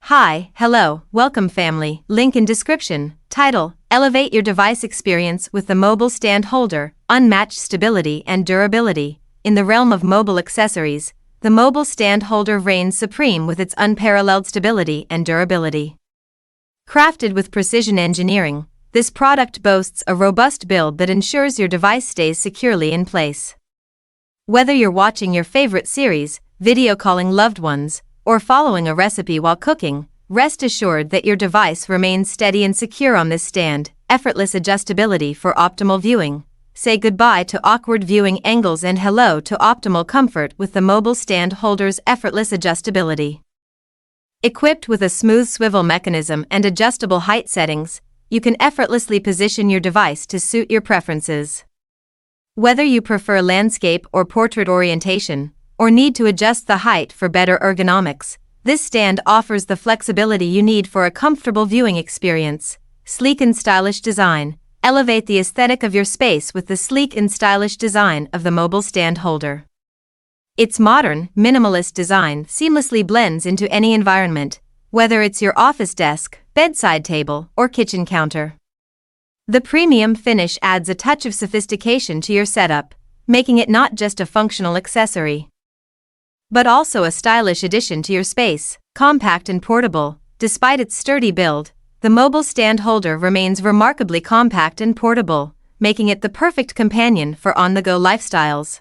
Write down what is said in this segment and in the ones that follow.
Hi, hello, welcome family, link in description. Title: Elevate your device experience with the mobile stand holder, unmatched stability and durability. In the realm of mobile accessories, the mobile stand holder reigns supreme with its unparalleled stability and durability. Crafted with precision engineering, this product boasts a robust build that ensures your device stays securely in place. Whether you're watching your favorite series, video calling loved ones, or following a recipe while cooking, rest assured that your device remains steady and secure on this stand. Effortless adjustability for optimal viewing. Say goodbye to awkward viewing angles and hello to optimal comfort with the mobile stand holder's effortless adjustability. Equipped with a smooth swivel mechanism and adjustable height settings, you can effortlessly position your device to suit your preferences. Whether you prefer landscape or portrait orientation, or need to adjust the height for better ergonomics, this stand offers the flexibility you need for a comfortable viewing experience. Sleek and stylish design. Elevate the aesthetic of your space with the sleek and stylish design of the mobile stand holder. Its modern, minimalist design seamlessly blends into any environment, whether it's your office desk, bedside table, or kitchen counter. The premium finish adds a touch of sophistication to your setup, making it not just a functional accessory, but also a stylish addition to your space. Compact and portable. Despite its sturdy build, the mobile stand holder remains remarkably compact and portable, making it the perfect companion for on-the-go lifestyles.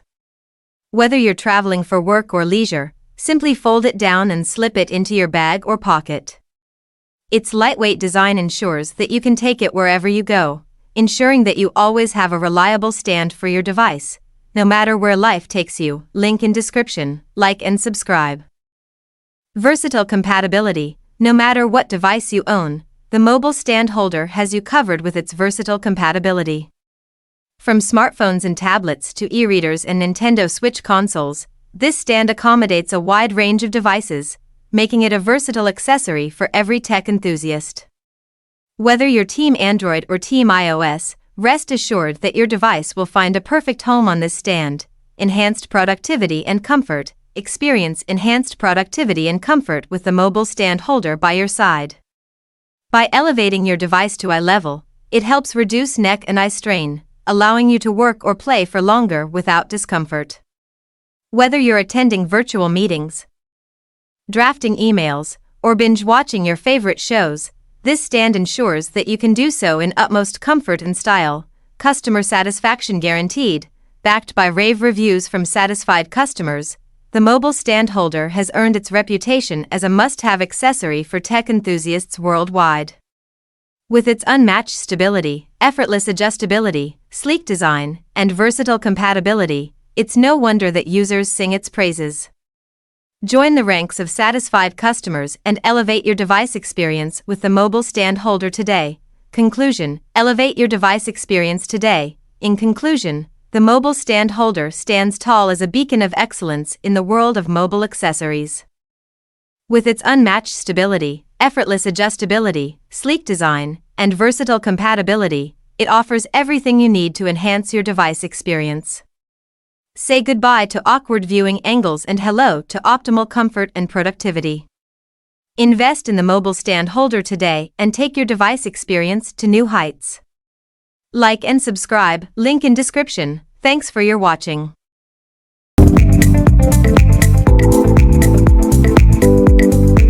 Whether you're traveling for work or leisure, simply fold it down and slip it into your bag or pocket. Its lightweight design ensures that you can take it wherever you go, ensuring that you always have a reliable stand for your device, no matter where life takes you. Link in description. Like and subscribe. Versatile compatibility. No matter what device you own, the mobile stand holder has you covered with its versatile compatibility. From smartphones and tablets to e-readers and Nintendo Switch consoles, this stand accommodates a wide range of devices, making it a versatile accessory for every tech enthusiast. Whether you're Team Android or Team iOS, rest assured that your device will find a perfect home on this stand. Enhanced productivity and comfort. Experience enhanced productivity and comfort with the mobile stand holder by your side. By elevating your device to eye level, it helps reduce neck and eye strain, allowing you to work or play for longer without discomfort. Whether you're attending virtual meetings, drafting emails, or binge-watching your favorite shows, this stand ensures that you can do so in utmost comfort and style. Customer satisfaction guaranteed. Backed by rave reviews from satisfied customers, the mobile stand holder has earned its reputation as a must-have accessory for tech enthusiasts worldwide. With its unmatched stability, effortless adjustability, sleek design, and versatile compatibility, it's no wonder that users sing its praises. Join the ranks of satisfied customers and elevate your device experience with the mobile stand holder today. Conclusion: elevate your device experience today. In conclusion, the mobile stand holder stands tall as a beacon of excellence in the world of mobile accessories. With its unmatched stability, effortless adjustability, sleek design, and versatile compatibility, it offers everything you need to enhance your device experience. Say goodbye to awkward viewing angles and hello to optimal comfort and productivity. Invest in the mobile stand holder today and take your device experience to new heights. Like and subscribe, link in description. Thanks for your watching.